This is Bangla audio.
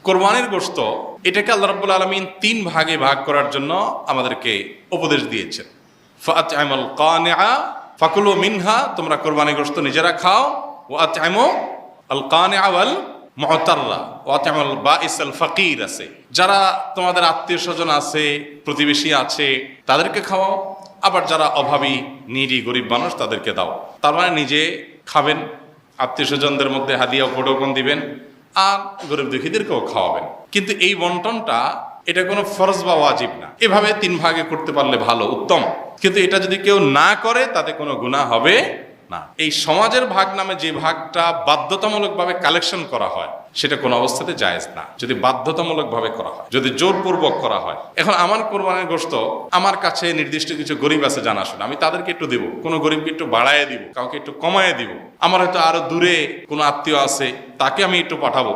কোরবানির গোশত এটাকে আল্লাহ রাব্বুল আলামিন 3 ভাগে ভাগ করার জন্য আমাদেরকে উপদেশ দিয়েছেন। ফাআত'ইমুল কানিআ ফাকুলু মিনহা, তোমরা কোরবানির গোশত নিজেরা খাও। ওয়া আত'ইমু আল কানিআ ওয়াল মু'তাররা ওয়া আত'ইমুল বাঈসাল ফাকির, আছে যারা তোমাদের আত্মীয়-স্বজন আছে, প্রতিবেশী আছে, তাদেরকে খাওয়াও। আবার যারা অভাবী, নিডি, গরিব মানুষ, তাদেরকে দাও। তার মানে নিজে খাবেন, আত্মীয়-স্বজনদের মধ্যে হাদিয়া উপঢৌকন দিবেন, আর গরিব দুঃখীদেরকেও খাওয়াবেন। কিন্তু এই বন্টনটা এটা কোনো ফরজ বা ওয়াজিব না। এভাবে 3 ভাগে করতে পারলে ভালো, উত্তম। কিন্তু এটা যদি কেউ না করে তাতে কোনো গুনাহ হবে না। এই সমাজের ভাগ নামে যে ভাগটা বাধ্যতামূলকভাবে কালেকশন করা হয় সেটা কোনো অবস্থাতে জায়েজ না, যদি বাধ্যতামূলকভাবে করা হয়, যদি জোরপূর্বক করা হয়। এখন আমার কোরবানির গোশত আমার কাছে নির্দিষ্ট কিছু গরিব আছে জানাশোনা, আমি তাদেরকে একটু দেবো, কোনো গরিবকে একটু বাড়ায় দিব, কাউকে একটু কমায় দিব। আমার হয়তো আরো দূরে কোনো আত্মীয় আছে, তাকে আমি একটু পাঠাবো।